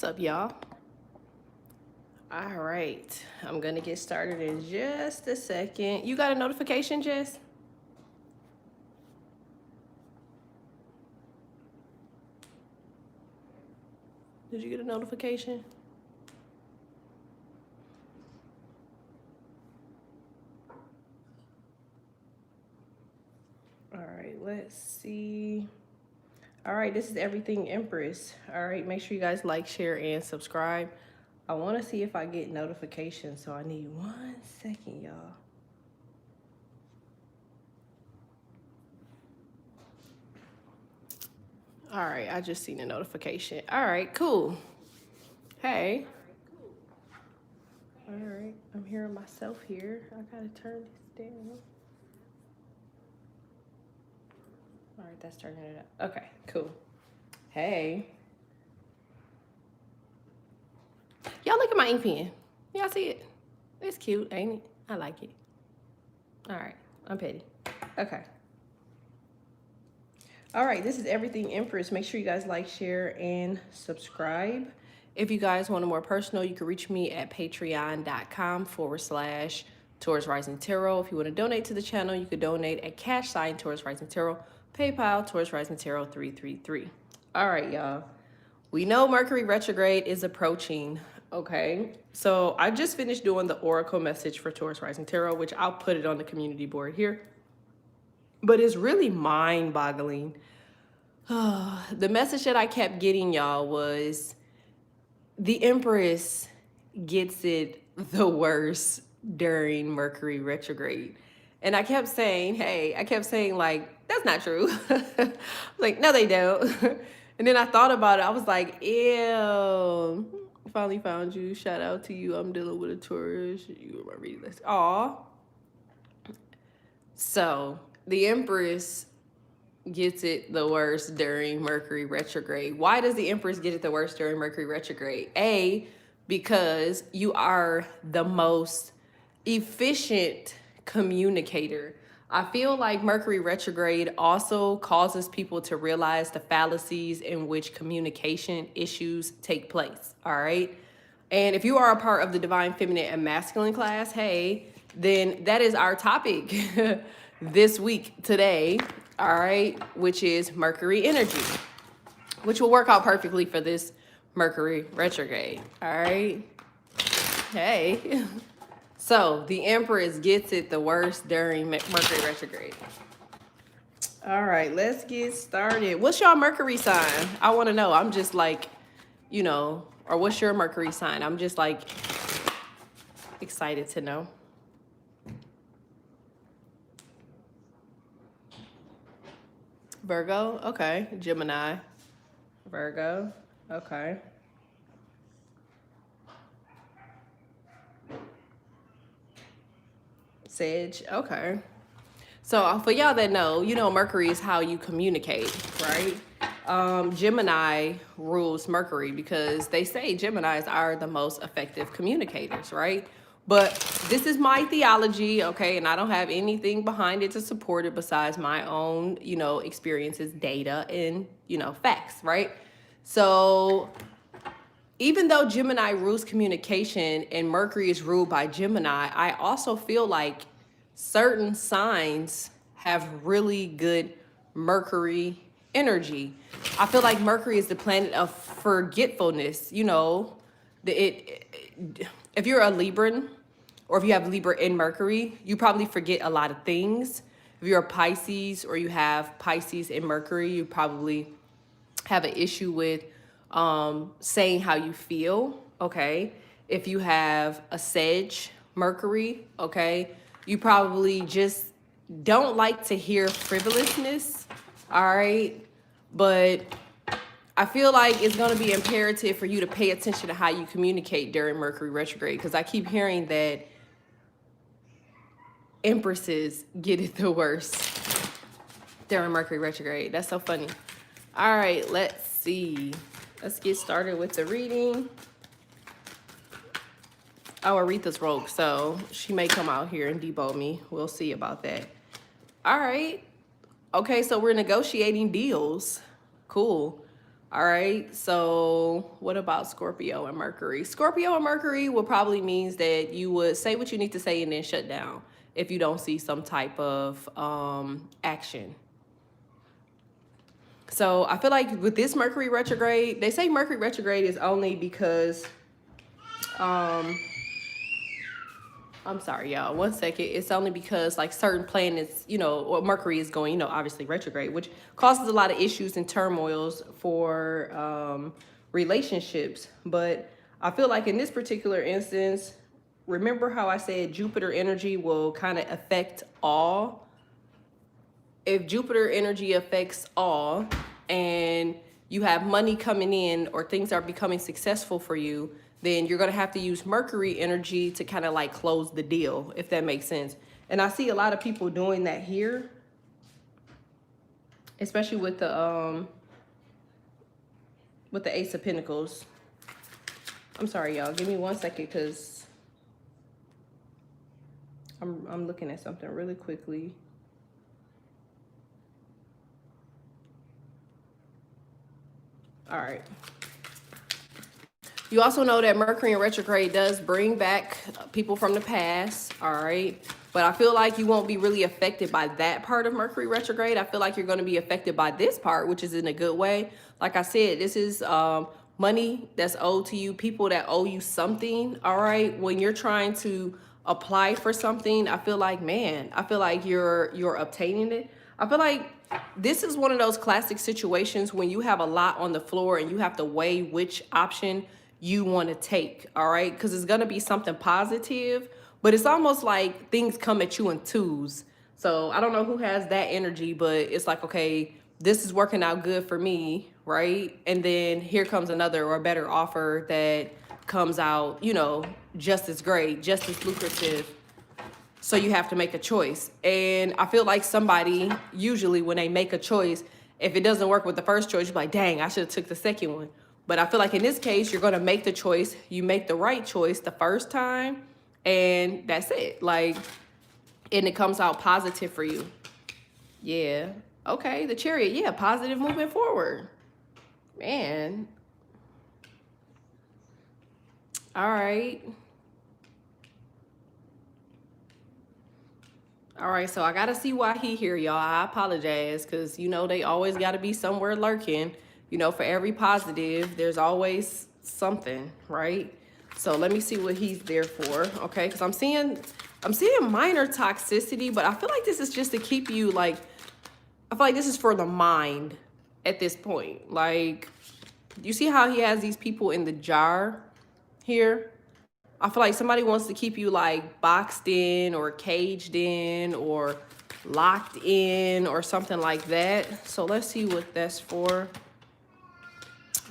What's up, y'all? All right, I'm gonna get started in just a second. You got a notification, Jess? Did you get a notification? All right, let's see. All right, this is everything Empress. All right, make sure you guys like, share, and subscribe. I want to see if I get notifications, so I need 1 second, y'all. All right, I just seen a notification. All right, cool. Hey. All right, I'm hearing myself here. I gotta turn this down. All right, that's turning it up. Okay, cool. Hey. Y'all look at my ink pen. Y'all see it? It's cute, ain't it? I like it. All right, I'm petty. Okay. All right, this is everything Empress. Make sure you guys like, share, and subscribe. If you guys want a more personal, you can reach me at patreon.com/Taurus-Rising-Tarot. If you want to donate to the channel, you could donate at #Taurus-Rising-Tarot, PayPal, Taurus-Rising-Tarot 333. All right, y'all. We know Mercury retrograde is approaching, okay? So I just finished doing the oracle message for Taurus Rising Tarot, which I'll put it on the community board here. But it's really mind-boggling. The message that I kept getting, y'all, was the Empress gets it the worst during Mercury retrograde. And I kept saying, like, that's not true. Like, no, they don't. And then I thought about it. I was like, ew, finally found you. Shout out to you. I'm dealing with a Taurus. You were my reading list. Aw. So the Empress gets it the worst during Mercury retrograde. Why does the Empress get it the worst during Mercury retrograde? A, because you are the most efficient communicator. I feel like Mercury retrograde also causes people to realize the fallacies in which communication issues take place, all right? And if you are a part of the Divine Feminine and Masculine class, hey, then that is our topic this week, today, all right, which is Mercury energy, which will work out perfectly for this Mercury retrograde, all right? Hey. So the Empress gets it the worst during Mercury retrograde. All right, let's get started. What's your Mercury sign? I want to know. I'm just like, you know, or what's your Mercury sign? I'm just like excited to know. Virgo, okay. Gemini, Virgo, okay. Sag, okay. So for y'all that know, you know Mercury is how you communicate, right? Gemini rules Mercury because they say Geminis are the most effective communicators, right? But this is my theology, okay? And I don't have anything behind it to support it besides my own, you know, experiences, data, and, you know, facts, right? So even though Gemini rules communication and Mercury is ruled by Gemini, I also feel like certain signs have really good Mercury energy. I feel like Mercury is the planet of forgetfulness. You know, if you're a Libran or if you have Libra in Mercury, you probably forget a lot of things. If you're a Pisces or you have Pisces in Mercury, you probably have an issue with saying how you feel, okay? If you have a Sage Mercury, okay, you probably just don't like to hear frivolousness, all right? But I feel like it's gonna be imperative for you to pay attention to how you communicate during Mercury retrograde, because I keep hearing that Empresses get it the worst during Mercury retrograde. That's so funny. All right, let's see. Let's get started with the reading. Oh, Aretha's rogue, so she may come out here and debo me. We'll see about that. All right. Okay, so we're negotiating deals. Cool. All right, so what about Scorpio and Mercury? Scorpio and Mercury will probably means that you would say what you need to say and then shut down if you don't see some type of action. So I feel like with this Mercury retrograde, they say Mercury retrograde is only because um, I'm sorry, y'all. 1 second. It's only because like certain planets, or Mercury is going, obviously retrograde, which causes a lot of issues and turmoils for relationships. But I feel like in this particular instance, remember how I said Jupiter energy will kind of affect all? If Jupiter energy affects all and you have money coming in or things are becoming successful for you, then you're going to have to use Mercury energy to kind of like close the deal, if that makes sense. And I see a lot of people doing that here, especially with the Ace of Pentacles. I'm sorry, y'all. Give me 1 second because I'm looking at something really quickly. All right. You also know that Mercury in retrograde does bring back people from the past, all right? But I feel like you won't be really affected by that part of Mercury retrograde. I feel like you're going to be affected by this part, which is in a good way. Like I said, this is money that's owed to you, people that owe you something, all right? When you're trying to apply for something, I feel like, man, I feel like you're obtaining it. I feel like this is one of those classic situations when you have a lot on the floor and you have to weigh which option you want to take, all right? Because it's going to be something positive, but it's almost like things come at you in twos. So I don't know who has that energy, but it's like, okay, this is working out good for me, right? And then here comes another or better offer that comes out, just as great, just as lucrative. So you have to make a choice. And I feel like somebody, usually when they make a choice, if it doesn't work with the first choice, you're like, dang, I should have took the second one. But I feel like in this case, you're going to make the choice. You make the right choice the first time, and that's it. Like, and it comes out positive for you. Yeah. Okay, the Chariot. Yeah, positive moving forward. Man. All right. All right, so I got to see why he here, y'all. I apologize because, they always got to be somewhere lurking. For every positive, there's always something, right? So let me see what he's there for, okay? Because I'm seeing minor toxicity, but I feel like this is just to keep you, like, I feel like this is for the mind at this point. Like, you see how he has these people in the jar here? I feel like somebody wants to keep you like boxed in or caged in or locked in or something like that. So let's see what that's for.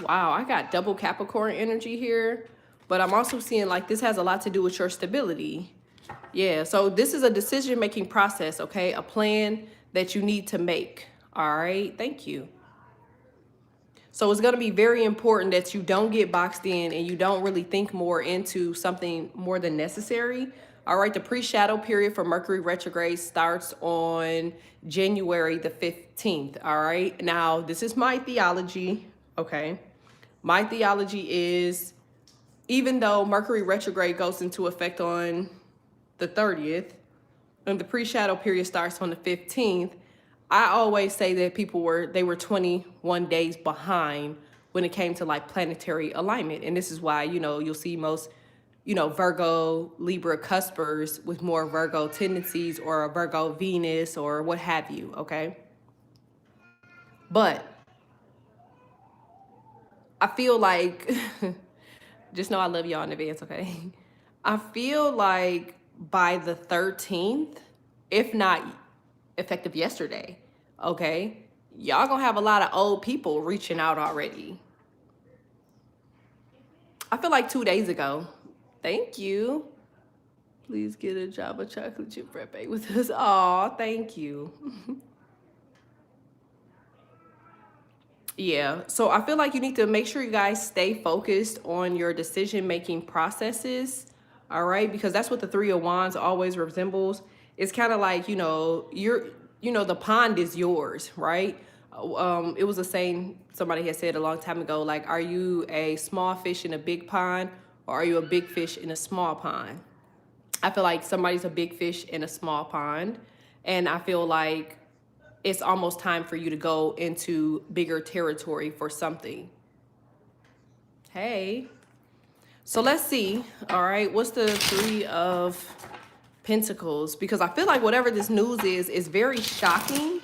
Wow, I got double Capricorn energy here, but I'm also seeing like this has a lot to do with your stability. Yeah, so this is a decision-making process, okay? A plan that you need to make. All right, thank you. So it's going to be very important that you don't get boxed in and you don't really think more into something more than necessary. All right, the pre-shadow period for Mercury retrograde starts on January the 15th. All right, now this is my theology, okay? My theology is, even though Mercury retrograde goes into effect on the 30th and the pre-shadow period starts on the 15th, I always say that they were 21 days behind when it came to like planetary alignment. And this is why, you'll see most, Virgo, Libra cuspers with more Virgo tendencies or a Virgo Venus or what have you, okay? But I feel like, just know I love y'all in advance, okay? I feel like by the 13th, if not effective yesterday, okay, y'all gonna have a lot of old people reaching out already. I feel like 2 days ago. Thank you. Please get a job of chocolate chip frappe with us. Aw, thank you. Yeah, so I feel like you need to make sure you guys stay focused on your decision-making processes, all right? Because that's what the Three of Wands always resembles. It's kind of like, the pond is yours, right? It was a saying somebody had said a long time ago, like, are you a small fish in a big pond, or are you a big fish in a small pond? I feel like somebody's a big fish in a small pond, and I feel like it's almost time for you to go into bigger territory for something. Hey. So let's see. All right, what's the Three of Pentacles? Because I feel like whatever this news is very shocking.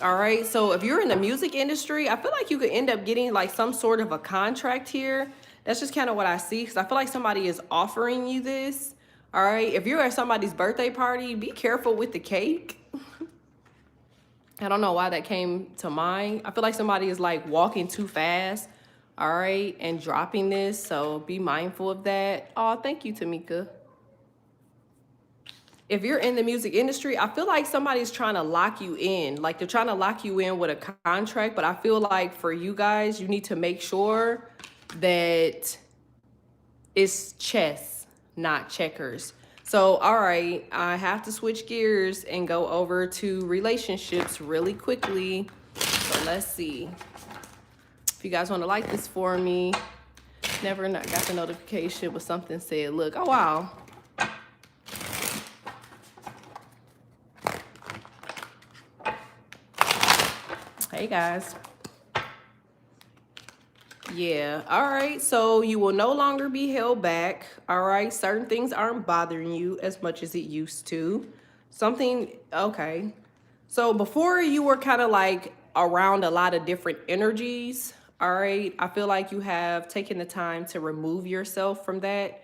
All right, so if you're in the music industry, I feel like you could end up getting like some sort of a contract here. That's just kind of what I see, because I feel like somebody is offering you this. All right, if you're at somebody's birthday party, be careful with the cake. I don't know why that came to mind. I feel like somebody is like walking too fast, all right, and dropping this, so be mindful of that. Oh, thank you, Tamika. If you're in the music industry, I feel like somebody's trying to lock you in. Like they're trying to lock you in with a contract, but I feel like for you guys, you need to make sure that it's chess, not checkers. So, all right, I have to switch gears and go over to relationships really quickly. So let's see. If you guys want to like this for me, never not got the notification, but something said, look, oh, wow. Hey guys. Yeah, all right, so you will no longer be held back. All right, certain things aren't bothering you as much as it used to. Something, okay. So before you were kind of like around a lot of different energies. All right, I feel like you have taken the time to remove yourself from that.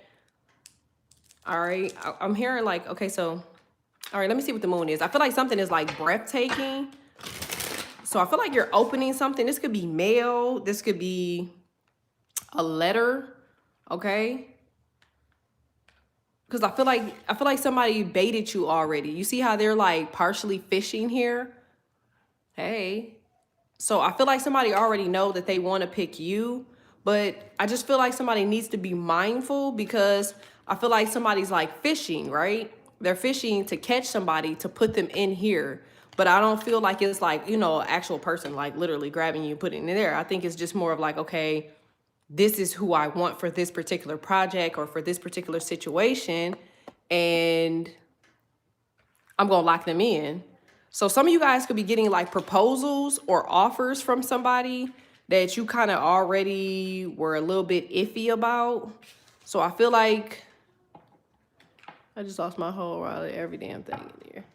All right, I'm hearing like, okay, so, all right, let me see what the moon is. I feel like something is like breathtaking. So I feel like you're opening something. This could be mail. This could be a letter, okay? Because I feel like somebody baited you already. You see how they're like partially fishing here? Hey. So I feel like somebody already know that they want to pick you, but I just feel like somebody needs to be mindful, because I feel like somebody's like fishing, right? They're fishing to catch somebody to put them in here. But I don't feel like it's like, you know, an actual person like literally grabbing you, putting it in there. I think it's just more of like, okay, this is who I want for this particular project or for this particular situation, and I'm going to lock them in. So some of you guys could be getting like proposals or offers from somebody that you kind of already were a little bit iffy about. So I feel like I just lost my whole wallet, every damn thing in here.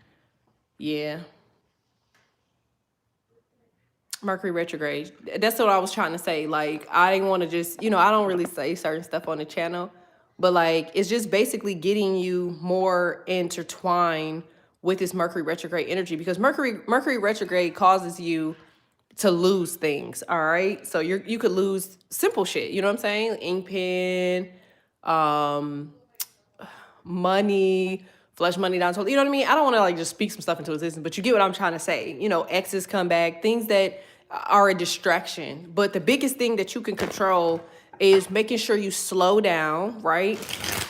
Yeah. Mercury retrograde. That's what I was trying to say. Like, I didn't want to just, you know, I don't really say certain stuff on the channel, but like, it's just basically getting you more intertwined with this Mercury retrograde energy, because Mercury retrograde causes you to lose things. All right. So you could lose simple shit. You know what I'm saying? Ink pen, money, flush money down. So, you know what I mean? I don't want to like just speak some stuff into existence, but you get what I'm trying to say. You know, exes come back, things that are a distraction. But the biggest thing that you can control is making sure you slow down, right?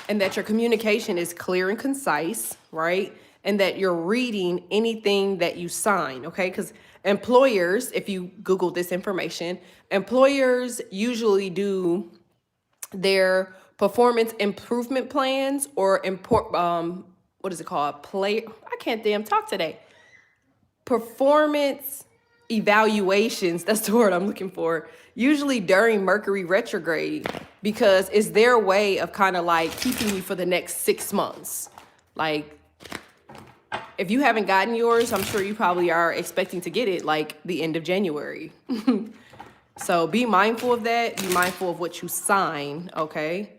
And that your communication is clear and concise, right? And that you're reading anything that you sign, okay? Because employers, if you Google this information, employers usually do their performance improvement plans or what is it called? I can't damn talk today. Performance evaluations, that's the word I'm looking for, usually during Mercury retrograde, because it's their way of kind of like keeping you for the next 6 months. Like, if you haven't gotten yours, I'm sure you probably are expecting to get it like the end of January. So be mindful of that. Be mindful of what you sign, okay?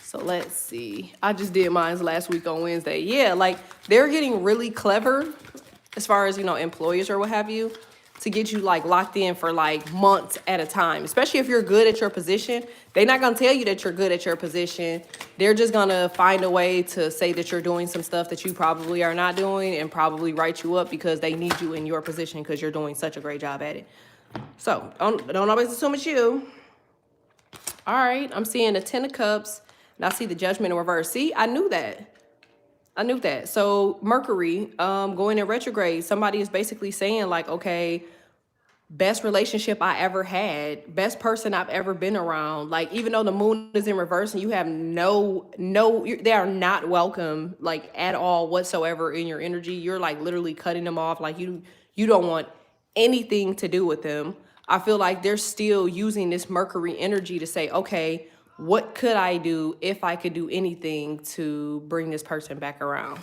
So let's see. I just did mine last week on Wednesday. Yeah, like they're getting really clever as far as, you know, employers or what have you, to get you like locked in for like months at a time, especially if you're good at your position. They're not going to tell you that you're good at your position. They're just going to find a way to say that you're doing some stuff that you probably are not doing, and probably write you up because they need you in your position because you're doing such a great job at it. So don't always assume it's you. All right, I'm seeing the 10 of Cups, and I see the Judgment in reverse. See, I knew that. I knew that. So Mercury, going in retrograde, somebody is basically saying like, okay, best relationship I ever had, best person I've ever been around. Like, even though the moon is in reverse and you have they are not welcome, like at all whatsoever in your energy. You're like literally cutting them off. Like you don't want anything to do with them. I feel like they're still using this Mercury energy to say, okay, what could I do if I could do anything to bring this person back around?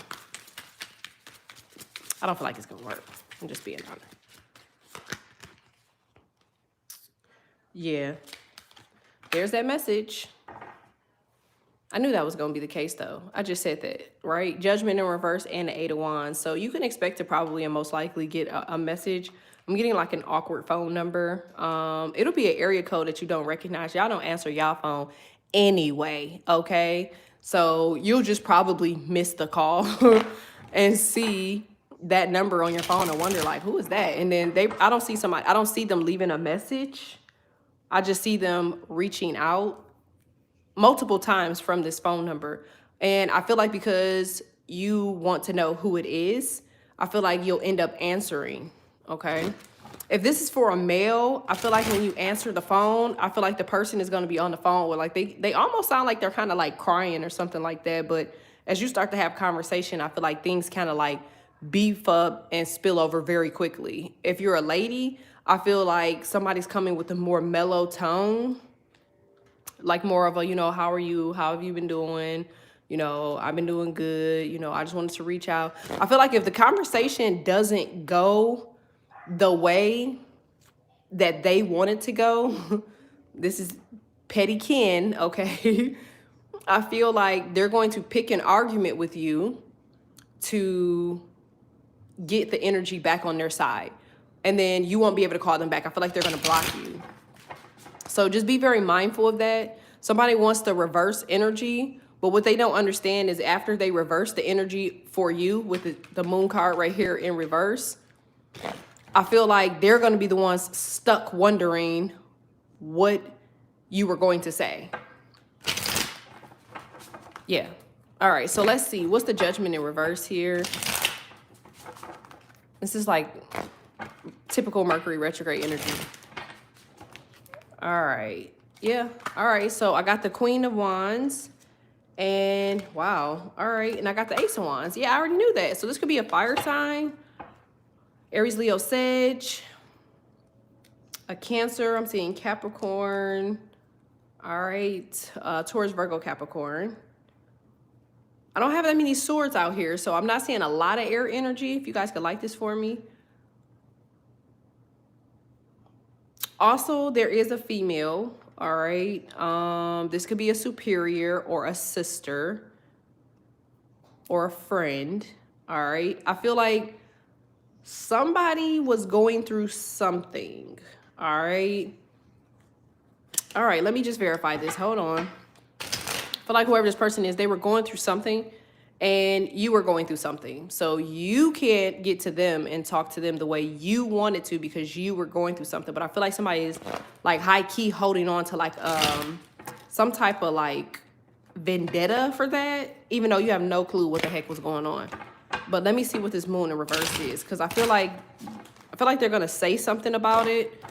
I don't feel like it's gonna work. I'm just being honest. Yeah, there's that message. I knew that was going to be the case, though. I just said that, right? Judgment in reverse and the Eight of Wands. So you can expect to probably and most likely get a message. I'm getting like an awkward phone number. It'll be an area code that you don't recognize. Y'all don't answer y'all phone anyway, okay? So you'll just probably miss the call and see that number on your phone and wonder like, who is that? And then I don't see them leaving a message. I just see them reaching out multiple times from this phone number. And I feel like because you want to know who it is, I feel like you'll end up answering, okay? If this is for a male, I feel like when you answer the phone, I feel like the person is going to be on the phone with like, they almost sound like they're kind of like crying or something like that. But as you start to have conversation, I feel like things kind of like beef up and spill over very quickly. If you're a lady, I feel like somebody's coming with a more mellow tone, like more of a, you know, how are you? How have you been doing? You know, I've been doing good. You know, I just wanted to reach out. I feel like if the conversation doesn't go the way that they want it to go, this is petty kin, okay? I feel like they're going to pick an argument with you to get the energy back on their side. And then you won't be able to call them back. I feel like they're going to block you. So just be very mindful of that. Somebody wants to reverse energy, but what they don't understand is after they reverse the energy for you with the moon card right here in reverse, I feel like they're going to be the ones stuck wondering what you were going to say. Yeah. All right. So let's see. What's the Judgment in reverse here? This is like typical Mercury retrograde energy. All right. Yeah. All right. So I got the Queen of Wands. And wow. All right. And I got the Ace of Wands. Yeah, I already knew that. So this could be a fire sign. Aries, Leo, Sag. A Cancer. I'm seeing Capricorn. All right. Taurus, Virgo, Capricorn. I don't have that many swords out here, so I'm not seeing a lot of air energy. If you guys could like this for me. Also, there is a female. All right. This could be a superior or a sister or a friend. All right. I feel like somebody was going through something. All right. All right. Let me just verify this. Hold on. I feel like whoever this person is, they were going through something and you were going through something. So you can't get to them and talk to them the way you wanted to because you were going through something. But I feel like somebody is like high key holding on to like some type of like vendetta for that, even though you have no clue what the heck was going on. But let me see what this moon in reverse is, because I feel like they're gonna say something about it.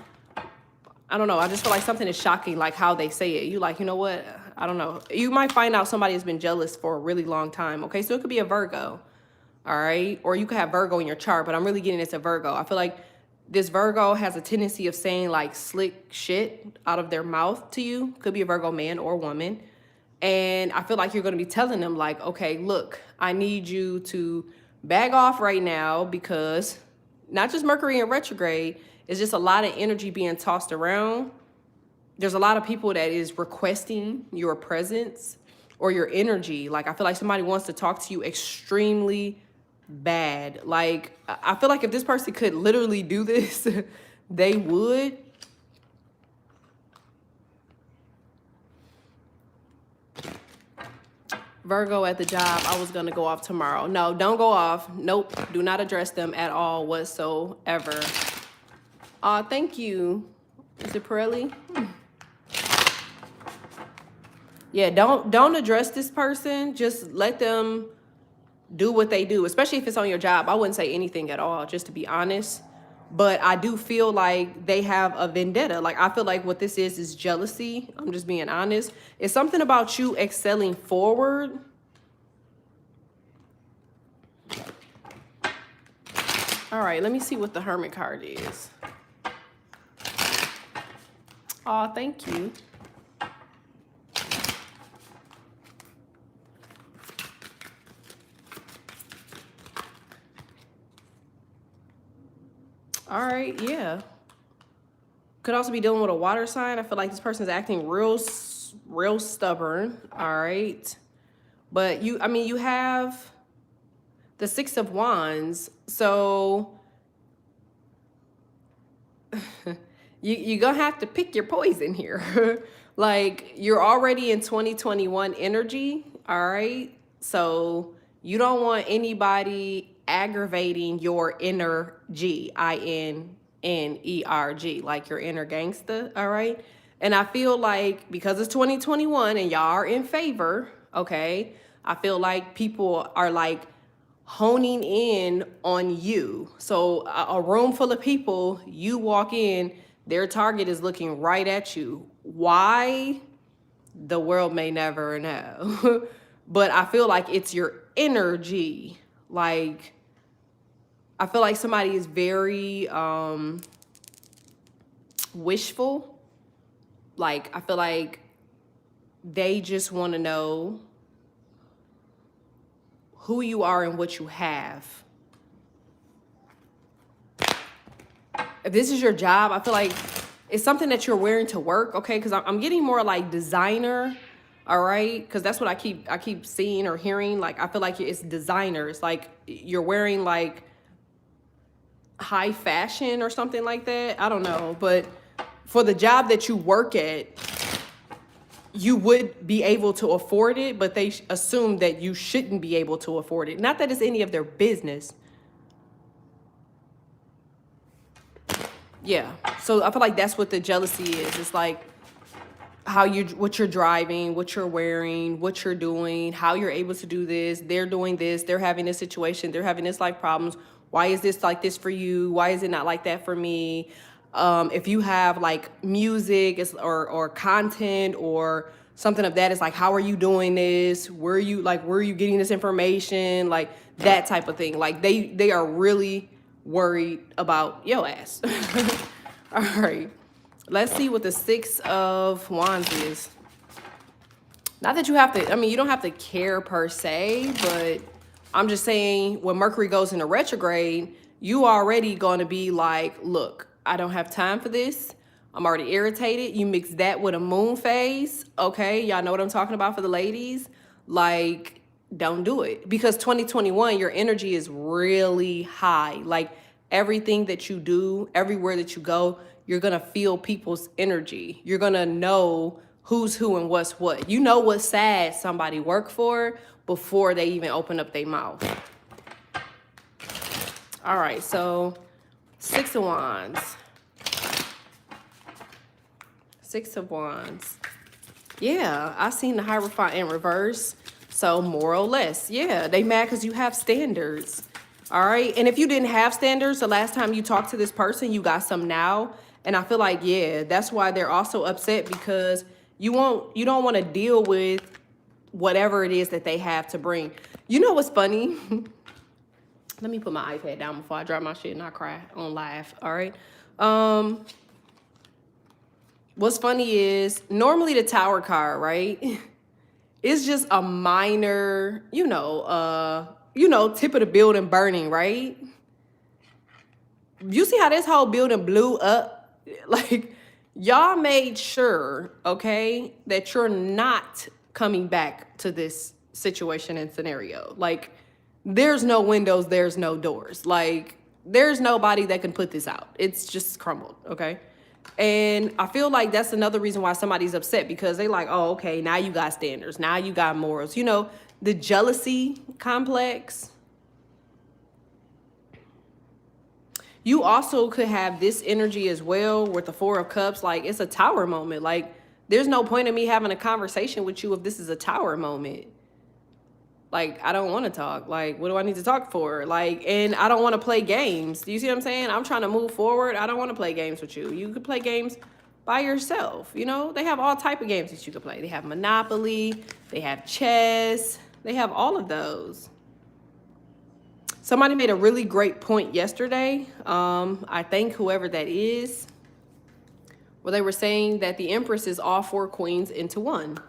I don't know. I just feel like something is shocking, like how they say it. You like, you know what? I don't know. You might find out somebody has been jealous for a really long time. Okay, so it could be a Virgo. All right, or you could have Virgo in your chart, but I'm really getting it's a Virgo. I feel like this Virgo has a tendency of saying like slick shit out of their mouth to you. Could be a Virgo man or woman. And I feel like you're going to be telling them like, okay, look, I need you to bag off right now because not just Mercury in retrograde, it's just a lot of energy being tossed around. There's a lot of people that is requesting your presence or your energy. Like, I feel like somebody wants to talk to you extremely bad. Like, I feel like if this person could literally do this, they would. Virgo at the job, I was going to go off tomorrow. No, don't go off. Nope. Do not address them at all whatsoever. Thank you. Is it Pirelli? Yeah, don't address this person. Just let them do what they do, especially if it's on your job. I wouldn't say anything at all, just to be honest. But I do feel like they have a vendetta. Like, I feel like what this is jealousy. I'm just being honest. It's something about you excelling forward. All right, let me see what the Hermit card is. Oh, thank you. All right, yeah. Could also be dealing with a water sign. I feel like this person's acting real stubborn. All right. But you have the Six of Wands. So you're going to have to pick your poison here. Like, you're already in 2021 energy. All right. So you don't want anybody aggravating your inner G, INNERG, like your inner gangster. All right. And I feel like because it's 2021 and y'all are in favor, okay, I feel like people are like honing in on you. So a room full of people, you walk in, their target is looking right at you. Why? The world may never know. But I feel like it's your energy. Like, I feel like somebody is very wishful. Like, I feel like they just want to know who you are and what you have. If this is your job, I feel like it's something that you're wearing to work, okay? Because I'm getting more like designer, all right? Because that's what I keep seeing or hearing. Like, I feel like it's designer. It's like you're wearing like high fashion or something like that. I don't know. But for the job that you work at, you would be able to afford it, but they assume that you shouldn't be able to afford it. Not that it's any of their business. Yeah. So I feel like that's what the jealousy is. It's like what you're driving, what you're wearing, what you're doing, how you're able to do this. They're doing this. They're having this situation. They're having this life problems. Why is this like this for you? Why is it not like that for me? If you have like music or content or something of that, it's like, how are you doing this? Where are you getting this information? Like that type of thing. Like they are really worried about your ass. All right. Let's see what the Six of Wands is. Not that you have to, you don't have to care per se, but I'm just saying when Mercury goes into retrograde, you already going to be like, look, I don't have time for this. I'm already irritated. You mix that with a moon phase. Okay, y'all know what I'm talking about for the ladies. Like, don't do it. Because 2021, your energy is really high. Like, everything that you do, everywhere that you go, you're going to feel people's energy. You're going to know who's who and what's what. You know what side somebody work for before they even open up their mouth. All right, so Six of Wands. Six of Wands. Yeah, I seen the Hierophant in reverse. So more or less, yeah, they mad because you have standards. All right, and if you didn't have standards the last time you talked to this person, you got some now. And I feel like, yeah, that's why they're also upset, because you don't want to deal with whatever it is that they have to bring. You know what's funny? Let me put my iPad down before I drop my shit and I cry on live. All right. What's funny is normally the Tower card, right? It's just a minor, tip of the building burning, right? You see how this whole building blew up? Like, y'all made sure, okay, that you're not coming back to this situation and scenario. Like, there's no windows, there's no doors. Like, there's nobody that can put this out. It's just crumbled, okay? And I feel like that's another reason why somebody's upset, because they like, oh, okay, now you got standards. Now you got morals. You know, the jealousy complex. You also could have this energy as well with the Four of Cups. Like, it's a Tower moment. Like, there's no point in me having a conversation with you if this is a Tower moment. Like, I don't want to talk. Like, what do I need to talk for? Like, and I don't want to play games. Do you see what I'm saying? I'm trying to move forward. I don't want to play games with you. You could play games by yourself. You know, they have all type of games that you could play. They have Monopoly. They have chess. They have all of those. Somebody made a really great point yesterday. I thank whoever that is. Where they were saying that the Empress is all four queens into one,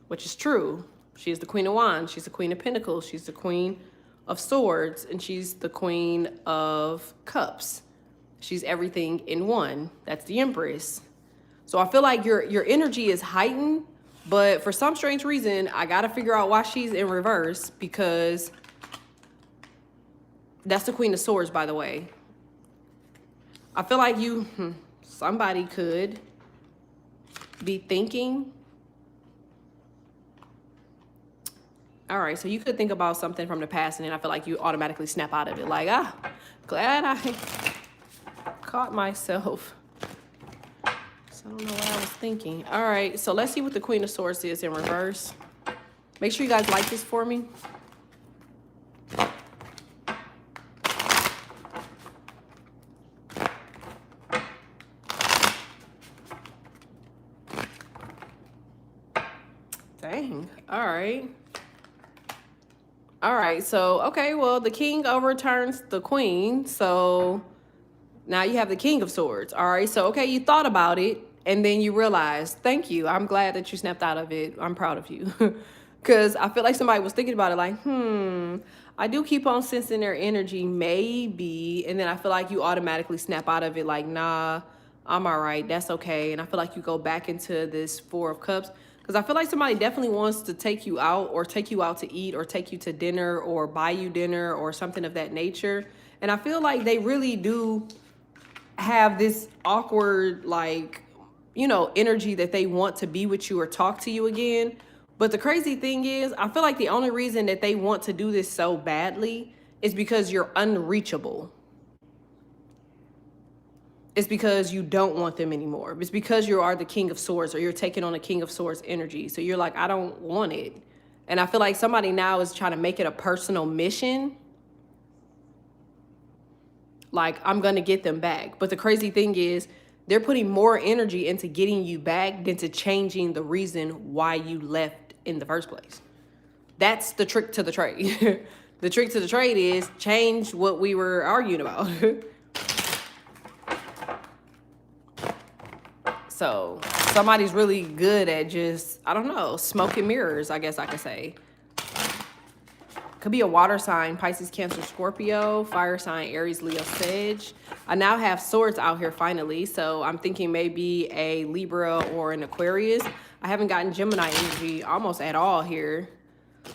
which is true. She is the Queen of Wands. She's the Queen of Pentacles. She's the Queen of Swords. And she's the Queen of Cups. She's everything in one. That's the Empress. So I feel like your energy is heightened. But for some strange reason, I got to figure out why she's in reverse. Because that's the Queen of Swords, by the way. I feel like somebody could be thinking. All right, so you could think about something from the past, and then I feel like you automatically snap out of it. Like, glad I caught myself. So I don't know what I was thinking. All right, so let's see what the Queen of Swords is in reverse. Make sure you guys like this for me. Dang, all right. All right, so, okay, well, the King overturns the Queen, so now you have the King of Swords. All right, so, okay, you thought about it, and then you realized, thank you, I'm glad that you snapped out of it. I'm proud of you. Because I feel like somebody was thinking about it like, I do keep on sensing their energy, maybe, and then I feel like you automatically snap out of it like, nah, I'm all right, that's okay. And I feel like you go back into this Four of Cups. Because I feel like somebody definitely wants to take you out or take you out to eat or take you to dinner or buy you dinner or something of that nature. And I feel like they really do have this awkward, like, you know, energy that they want to be with you or talk to you again. But the crazy thing is, I feel like the only reason that they want to do this so badly is because you're unreachable. It's because you don't want them anymore. It's because you are the King of Swords or you're taking on a King of Swords energy. So you're like, I don't want it. And I feel like somebody now is trying to make it a personal mission. Like, I'm going to get them back. But the crazy thing is, they're putting more energy into getting you back than to changing the reason why you left in the first place. That's the trick to the trade. The trick to the trade is change what we were arguing about. So somebody's really good at just, I don't know, smoke and mirrors, I guess I could say. Could be a water sign, Pisces, Cancer, Scorpio, fire sign, Aries, Leo, Sag. I now have swords out here finally, so I'm thinking maybe a Libra or an Aquarius. I haven't gotten Gemini energy almost at all here.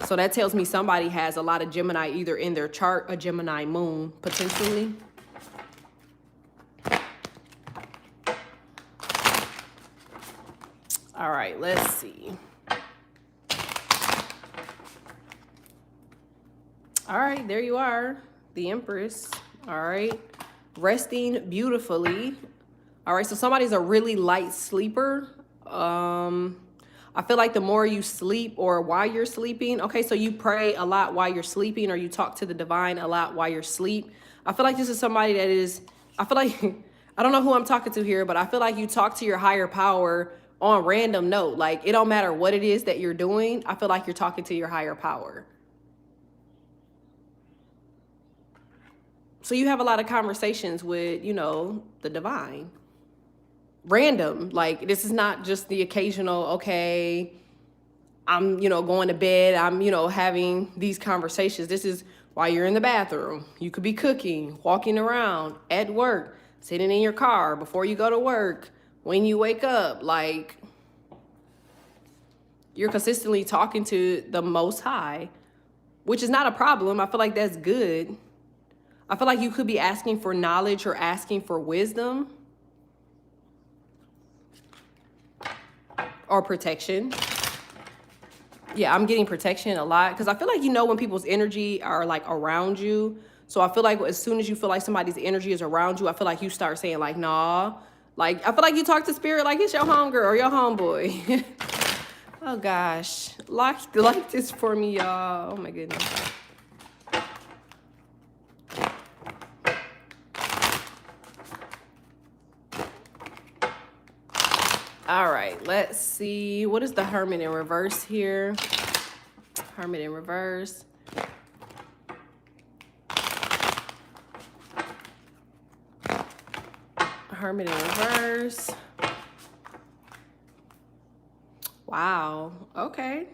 So that tells me somebody has a lot of Gemini either in their chart, a Gemini moon, potentially. All right, let's see. All right, there you are, the Empress. All right, resting beautifully. All right, so somebody's a really light sleeper. I feel like the more you sleep or while you're sleeping, okay, so you pray a lot while you're sleeping or you talk to the divine a lot while you're asleep. I feel like this is somebody that is, I feel like, I don't know who I'm talking to here, but I feel like you talk to your higher power on random note. Like, it don't matter what it is that you're doing. I feel like you're talking to your higher power. So you have a lot of conversations with, you know, the divine. Random. Like, this is not just the occasional, okay, I'm, you know, going to bed. I'm, you know, having these conversations. This is while you're in the bathroom. You could be cooking, walking around, at work, sitting in your car before you go to work. When you wake up, like, you're consistently talking to the Most High, which is not a problem. I feel like that's good. I feel like you could be asking for knowledge or asking for wisdom or protection. Yeah, I'm getting protection a lot because I feel like, you know, when people's energy are like around you. So I feel like as soon as you feel like somebody's energy is around you, I feel like you start saying like, nah. Like, I feel like you talk to spirit like it's your homegirl or your homeboy. Oh gosh, like this for me, y'all. Oh my goodness. All right, let's see. What is the Hermit in reverse here? Hermit in reverse. Hermit in reverse. Wow. Okay.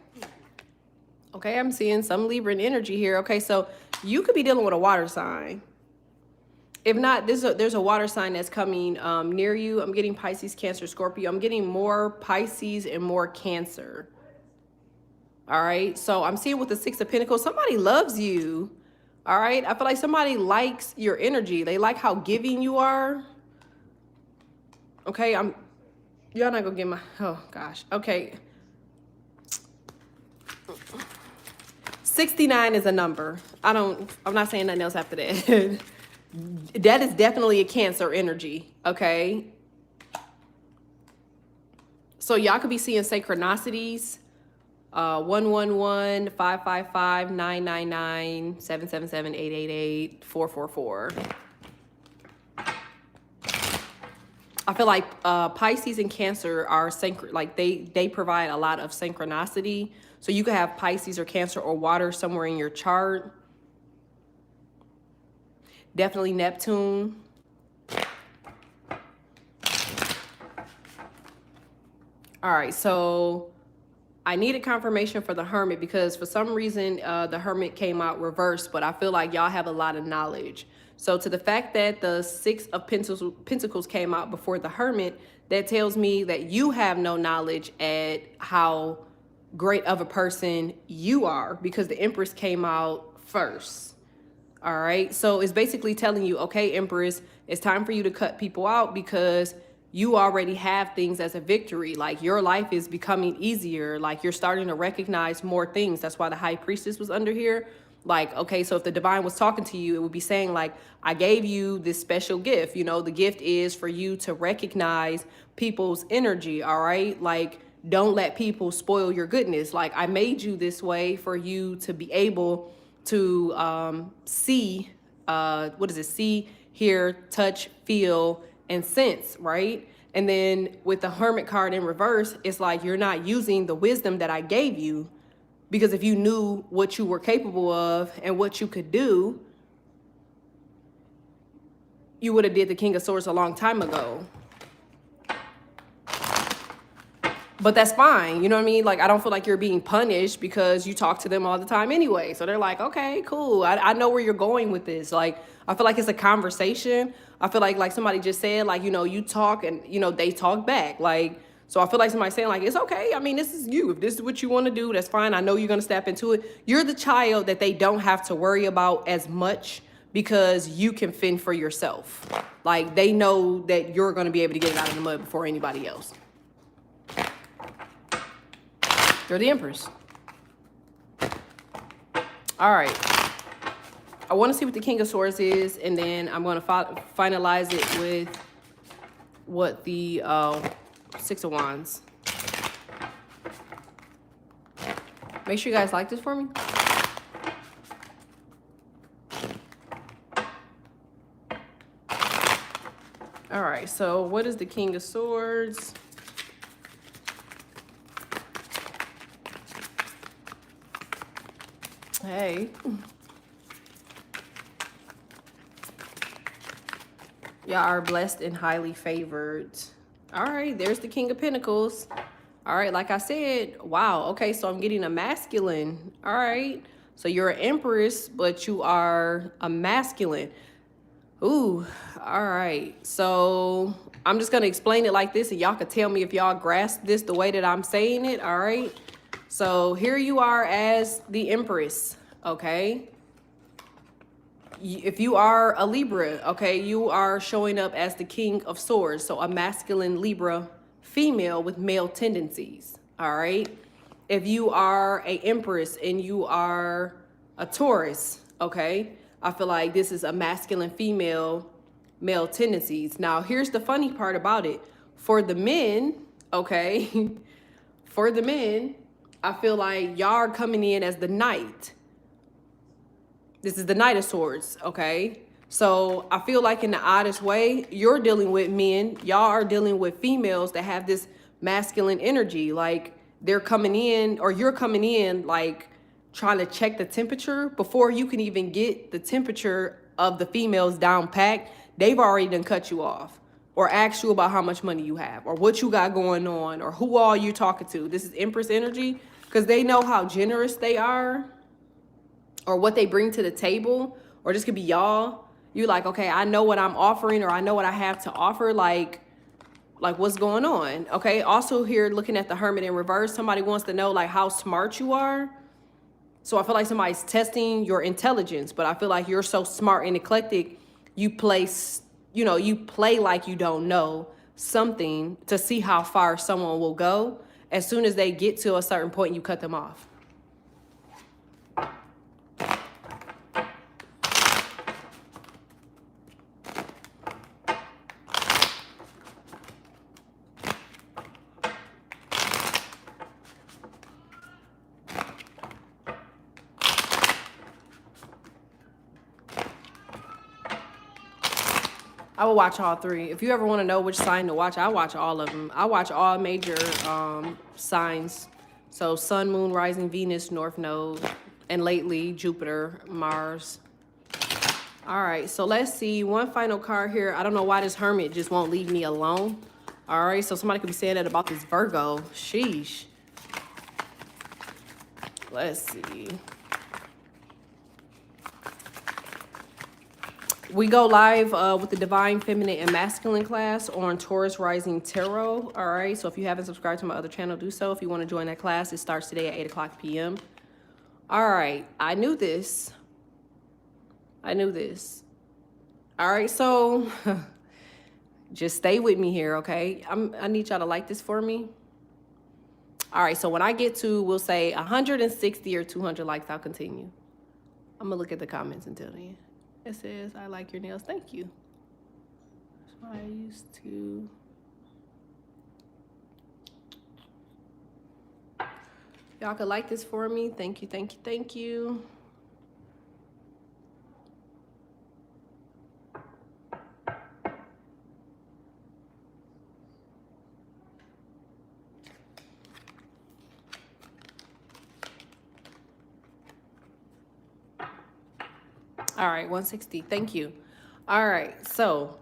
Okay, I'm seeing some Libran energy here. Okay, so you could be dealing with a water sign. If not, there's a water sign that's coming near you. I'm getting Pisces, Cancer, Scorpio. I'm getting more Pisces and more Cancer. All right, so I'm seeing with the Six of Pentacles, somebody loves you. All right, I feel like somebody likes your energy. They like how giving you are. Okay, y'all not gonna get my, oh gosh. Okay. 69 is a number. I'm not saying nothing else after that. That is definitely a Cancer energy, okay? So y'all could be seeing synchronicities. 111, 555, 999, 777, 888, 444. I feel like Pisces and Cancer are like they provide a lot of synchronicity. So you could have Pisces or Cancer or water somewhere in your chart. Definitely Neptune. All right, so I needed confirmation for the Hermit because for some reason the Hermit came out reversed, but I feel like y'all have a lot of knowledge. So to the fact that the Six of Pentacles came out before the Hermit, that tells me that you have no knowledge at how great of a person you are because the Empress came out first. All right, so it's basically telling you, okay, Empress, it's time for you to cut people out because you already have things as a victory. Like your life is becoming easier. Like you're starting to recognize more things. That's why the High Priestess was under here. Like, okay, so if the divine was talking to you, it would be saying like, I gave you this special gift. You know, the gift is for you to recognize people's energy. All right, like don't let people spoil your goodness. Like I made you this way for you to be able to see, what is it? See, hear, touch, feel, and sense, right? And then with the Hermit card in reverse, it's like you're not using the wisdom that I gave you, because if you knew what you were capable of and what you could do, you would have did the King of Swords a long time ago. But that's fine, you know what I mean? Like, I don't feel like you're being punished because you talk to them all the time anyway. So they're like, okay, cool. I know where you're going with this. Like, I feel like it's a conversation. I feel like somebody just said, like, you know, you talk and, you know, they talk back. Like, so I feel like somebody saying, like, it's okay. I mean, this is you. If this is what you want to do, that's fine. I know you're going to step into it. You're the child that they don't have to worry about as much because you can fend for yourself. Like, they know that you're going to be able to get it out of the mud before anybody else. You're the Empress. All right. I want to see what the King of Swords is, and then I'm going to finalize it with what the Six of Wands. Make sure you guys like this for me. All right. So what is the King of Swords? Hey. Y'all are blessed and highly favored. All right, there's the King of Pentacles. All right, like I said, wow. Okay, so I'm getting a masculine. All right, so you're an Empress, but you are a masculine. Ooh, all right. So I'm just going to explain it like this, and y'all could tell me if y'all grasp this the way that I'm saying it, all right? So here you are as the Empress, okay? If you are a Libra, okay, you are showing up as the King of Swords. So a masculine Libra female with male tendencies, all right? If you are a Empress and you are a Taurus, okay, I feel like this is a masculine female, male tendencies. Now, here's the funny part about it. For the men, okay, for the men, I feel like y'all are coming in as the knight. This is the Knight of Swords, okay? So I feel like in the oddest way, you're dealing with men. Y'all are dealing with females that have this masculine energy. Like they're coming in, or you're coming in like trying to check the temperature before you can even get the temperature of the females down packed. They've already done cut you off or asked you about how much money you have or what you got going on or who all you talking to. This is Empress energy because they know how generous they are or what they bring to the table, or this could be y'all. You're like, okay, I know what I'm offering, or I know what I have to offer. Like what's going on? Okay. Also here, looking at the Hermit in reverse, somebody wants to know like how smart you are. So I feel like somebody's testing your intelligence, but I feel like you're so smart and eclectic. You you play like you don't know something to see how far someone will go. As soon as they get to a certain point, you cut them off. I will watch all three. If you ever want to know which sign to watch, I watch all of them. I watch all major signs. So Sun, Moon, Rising, Venus, North Node, and lately Jupiter, Mars. All right, so let's see. One final card here. I don't know why this Hermit just won't leave me alone. All right, so somebody could be saying that about this Virgo. Sheesh. Let's see. We go live with the Divine Feminine and Masculine class on Taurus-Rising-Tarot. All right, so if you haven't subscribed to my other channel, do so. If you want to join that class, it starts today at 8 o'clock p.m. All right, I knew this. I knew this. All right, so just stay with me here, okay? I need y'all to like this for me. All right, so when I get to, we'll say 160 or 200 likes, I'll continue. I'm going to look at the comments until then. It says, I like your nails. Thank you. So I used to. Y'all could like this for me. Thank you, thank you, thank you. All right, 160. Thank you. All right, so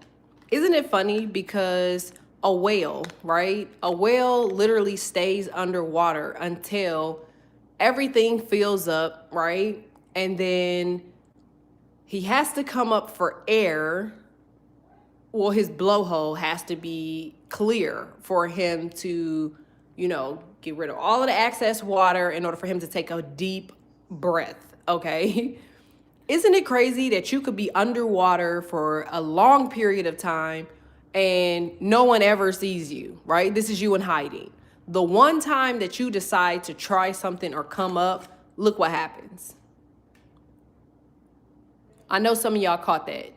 isn't it funny because a whale, right? A whale literally stays underwater until everything fills up, right? And then he has to come up for air. Well, his blowhole has to be clear for him to, get rid of all of the excess water in order for him to take a deep breath, okay? Isn't it crazy that you could be underwater for a long period of time and no one ever sees you, right? This is you in hiding. The one time that you decide to try something or come up, look what happens. I know some of y'all caught that.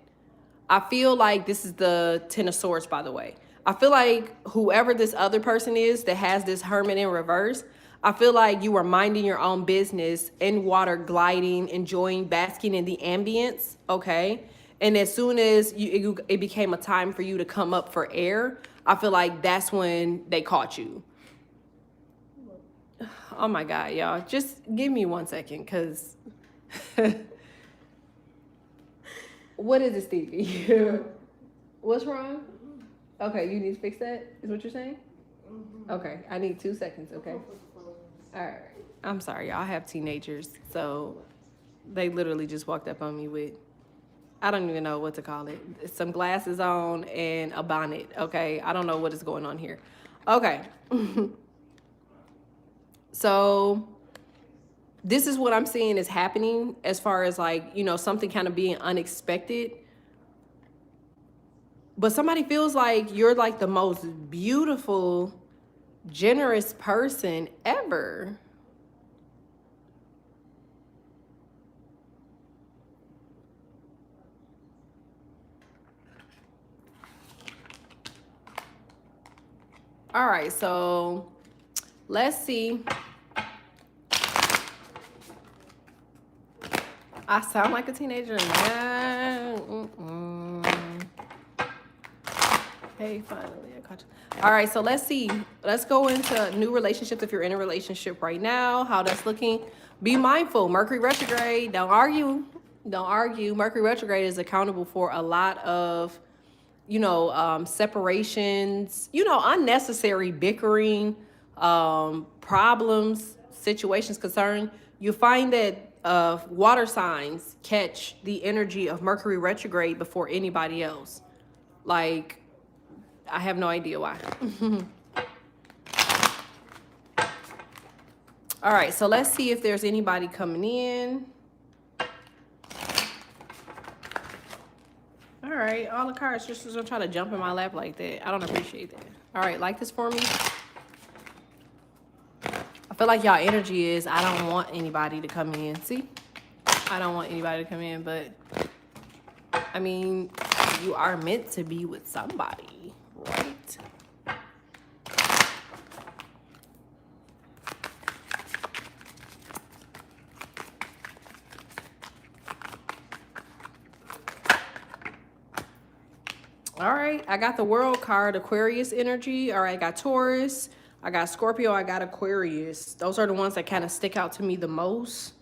I feel like this is the Ten of Swords, by the way. I feel like whoever this other person is that has this Hermit in reverse, I feel like you were minding your own business in water, gliding, enjoying, basking in the ambience, okay? And as soon as it became a time for you to come up for air, I feel like that's when they caught you. Oh my God, y'all. Just give me 1 second, because... What is it, Stevie? What's wrong? Okay, you need to fix that? Is what you're saying? Okay, I need 2 seconds, okay? All right. I'm sorry, y'all. I have teenagers, so they literally just walked up on me with, I don't even know what to call it. Some glasses on and a bonnet, okay? I don't know what is going on here. Okay. So this is what I'm seeing is happening as far as like, something kind of being unexpected. But somebody feels like you're like the most beautiful, generous person ever. All right, so Let's see. I sound like a teenager now. Hey, finally, I caught you. All right, so let's see. Let's go into new relationships. If you're in a relationship right now, how that's looking. Be mindful. Mercury retrograde. Don't argue. Don't argue. Mercury retrograde is accountable for a lot of, separations, unnecessary bickering, problems, situations, concern. You find that water signs catch the energy of Mercury retrograde before anybody else. Like, I have no idea why. All right, so let's see if there's anybody coming in. All right, all the cards just gonna try to jump in my lap like that. I don't appreciate that. All right, like this for me. I feel like y'all energy is, I don't want anybody to come in. See? I don't want anybody to come in, but I mean, you are meant to be with somebody, right? All right, I got the World card, Aquarius energy. All right, I got Taurus, I got Scorpio, I got Aquarius. Those are the ones that kind of stick out to me the most.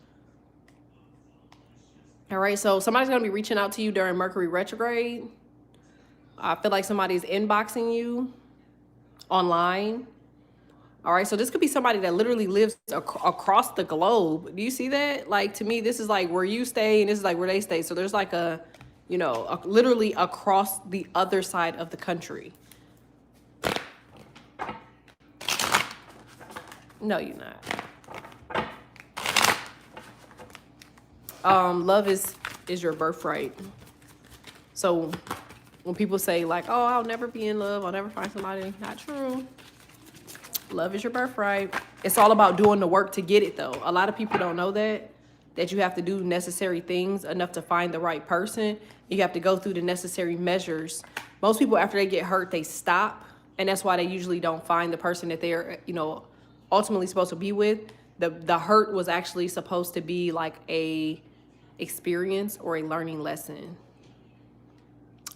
All right, so somebody's going to be reaching out to you during Mercury retrograde. I feel like somebody's inboxing you online. All right, so this could be somebody that literally lives across the globe. Do you see that? Like, to me, this is like where you stay, and this is like where they stay. So there's like a, literally across the other side of the country. No, you're not. Love is your birthright. So when people say like, oh, I'll never be in love, I'll never find somebody, not true. Love is your birthright. It's all about doing the work to get it, though. A lot of people don't know that you have to do necessary things enough to find the right person. You have to go through the necessary measures. Most people, after they get hurt, they stop. And that's why they usually don't find the person that they're, ultimately supposed to be with. The hurt was actually supposed to be like a experience or a learning lesson.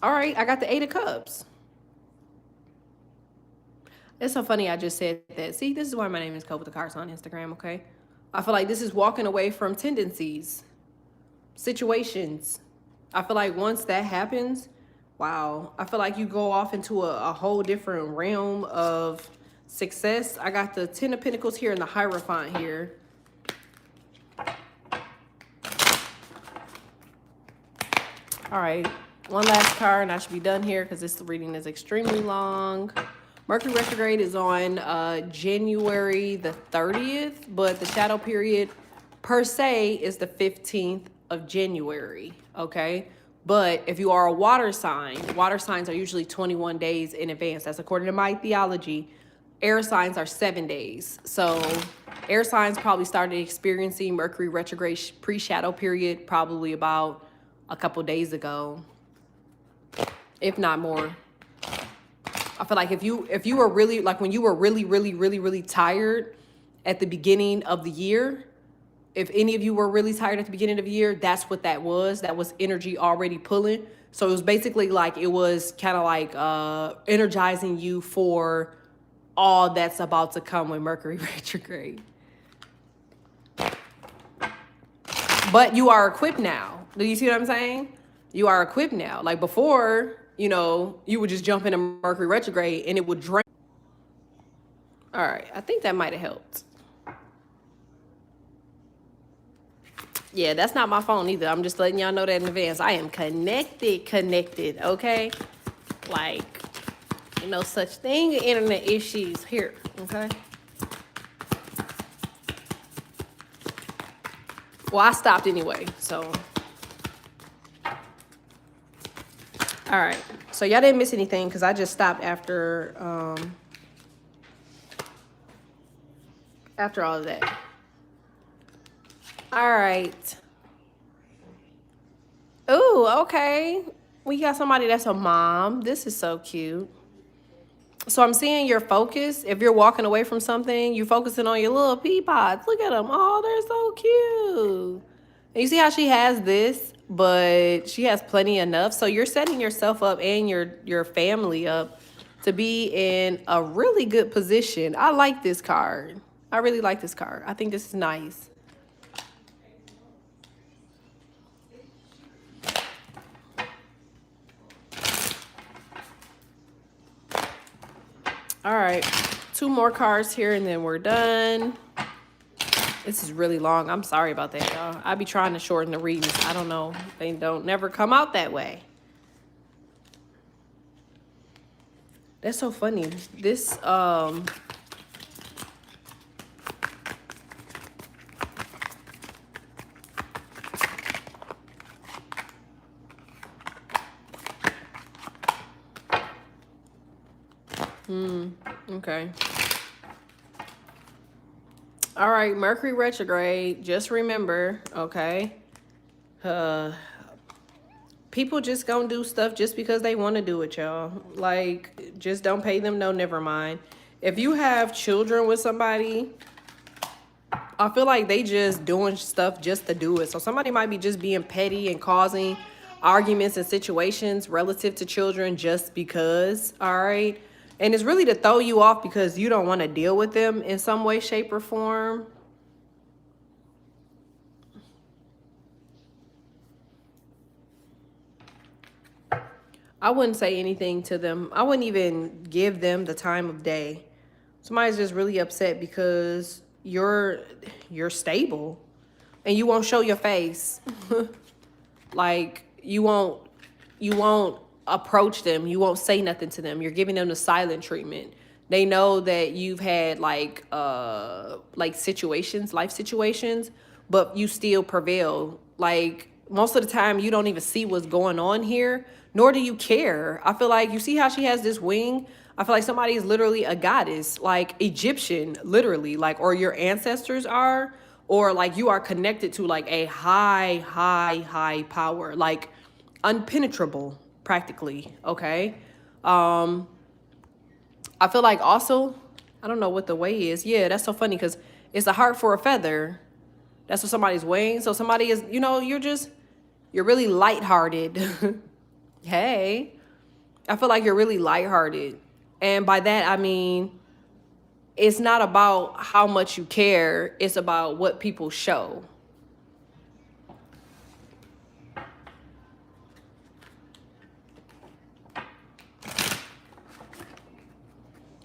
All right, I got the 8 of Cups. It's so funny I just said that. See, this is why my name is Code with the Cards on Instagram, okay? I feel like this is walking away from tendencies, situations. I feel like once that happens, wow, I feel like you go off into a whole different realm of success. I got the 10 of Pentacles here and the Hierophant here. All right, one last card and I should be done here because this reading is extremely long. Mercury retrograde is on January the 30th, but the shadow period per se is the 15th of January, okay? But if you are a water signs are usually 21 days in advance. That's according to my theology. Air signs are 7 days. So air signs probably started experiencing Mercury retrograde pre-shadow period probably about a couple days ago, if not more. I feel like if you were really, like when you were really tired at the beginning of the year, if any of you were really tired at the beginning of the year, that's what that was. That was energy already pulling. So it was basically like, it was kind of like energizing you for all that's about to come with Mercury retrograde. But you are equipped now. Do you see what I'm saying? You are equipped now. Like before, you would just jump into Mercury retrograde and it would drain. All right, I think that might have helped. Yeah, that's not my phone either. I'm just letting y'all know that in advance. I am connected, okay? Like, no such thing as internet issues here, okay? Well, I stopped anyway, so. All right, so y'all didn't miss anything because I just stopped after all of that. All right. Ooh, okay. We got somebody that's a mom. This is so cute. So I'm seeing your focus. If you're walking away from something, you're focusing on your little pea pods. Look at them. Oh, they're so cute. And you see how she has this, but she has plenty enough. So you're setting yourself up and your family up to be in a really good position. I like this card. I really like this card. I think this is nice. All right, 2 more cards here and then we're done. This is really long. I'm sorry about that, y'all. I be trying to shorten the readings. I don't know. They don't never come out that way. That's so funny. This, okay. All right, Mercury retrograde. Just remember, okay? People just gonna do stuff just because they want to do it, y'all. Like, just don't pay them no never mind. If you have children with somebody, I feel like they just doing stuff just to do it. So somebody might be just being petty and causing arguments and situations relative to children just because, all right? And it's really to throw you off because you don't want to deal with them in some way, shape, or form. I wouldn't say anything to them. I wouldn't even give them the time of day. Somebody's just really upset because you're stable and you won't show your face. Like you won't approach them. You won't say nothing to them. You're giving them the silent treatment. They know that you've had like situations, life situations, but you still prevail. Like most of the time you don't even see what's going on here, nor do you care. I feel like you see how she has this wing. I feel like somebody is literally a goddess, like Egyptian, literally, like, or your ancestors are, or like you are connected to like a high power, like unpenetrable practically. Okay. I feel like also, I don't know what the way is. Yeah, that's so funny because it's a heart for a feather. That's what somebody's weighing. So somebody is, you're really lighthearted. Hey, I feel like you're really lighthearted. And by that, I mean, it's not about how much you care. It's about what people show.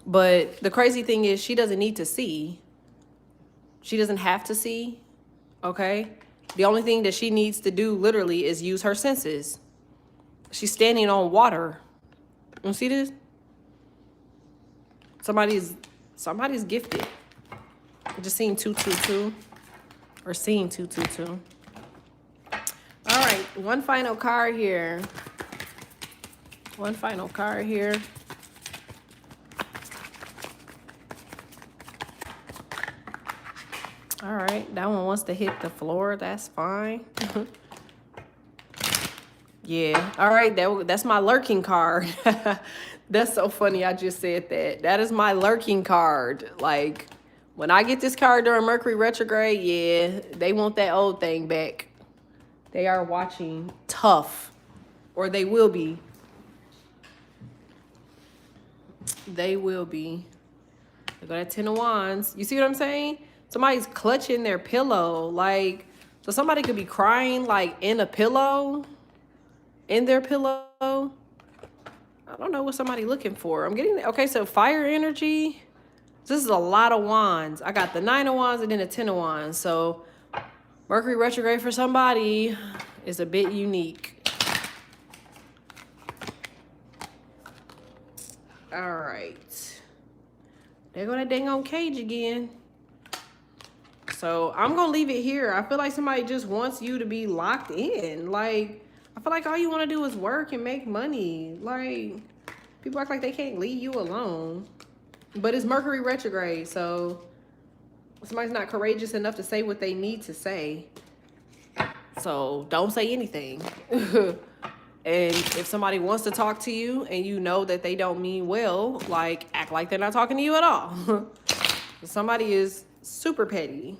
But the crazy thing is she doesn't need to see. She doesn't have to see, okay? The only thing that she needs to do literally is use her senses. She's standing on water. You see this? Somebody's gifted. I just seen 222 or seeing 222. All right, one final card here. One final card here. All right, that one wants to hit the floor. That's fine. Yeah. All right, that's my lurking card. That's so funny. I just said that. That is my lurking card. Like, when I get this card during Mercury retrograde, yeah, they want that old thing back. They are watching tough, or they will be. They will be. They got that 10 of Wands. You see what I'm saying? Somebody's clutching their pillow. Like, so somebody could be crying, like, in a pillow. In their pillow. I don't know what somebody looking for. I'm getting, okay, so fire energy. This is a lot of wands. I got the 9 of Wands and then the 10 of Wands. So Mercury retrograde for somebody is a bit unique. All right. There go that dang on cage again. So I'm going to leave it here. I feel like somebody just wants you to be locked in. Like, I feel like all you want to do is work and make money. Like, people act like they can't leave you alone. But it's Mercury retrograde, so somebody's not courageous enough to say what they need to say. So don't say anything. And if somebody wants to talk to you and you know that they don't mean well, like, act like they're not talking to you at all. Somebody is super petty.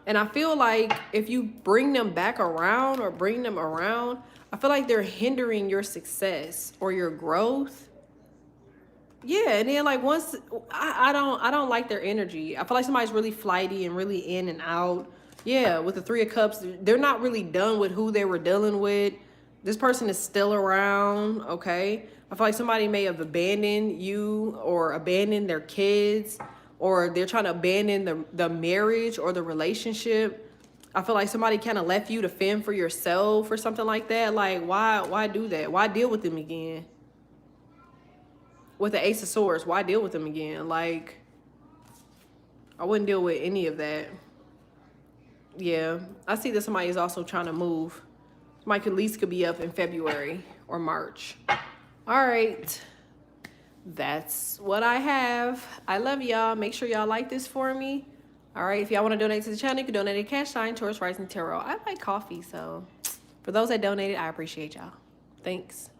And I feel like if you bring them back around or bring them around, I feel like they're hindering your success or your growth. Yeah, and then like once I don't like their energy. I feel like somebody's really flighty and really in and out. Yeah, with the Three of Cups, they're not really done with who they were dealing with. This person is still around, okay? I feel like somebody may have abandoned you or abandoned their kids, or they're trying to abandon the marriage or the relationship. I feel like somebody kind of left you to fend for yourself or something like that. Like, why do that? Why deal with them again? With the Ace of Swords, why deal with them again? Like, I wouldn't deal with any of that. Yeah, I see that somebody is also trying to move. My lease could be up in February or March. All right, that's what I have. I love y'all. Make sure y'all like this for me. All right, if y'all want to donate to the channel, you can donate at cash sign Taurus Rising Tarot. I like coffee, so for those that donated, I appreciate y'all. Thanks.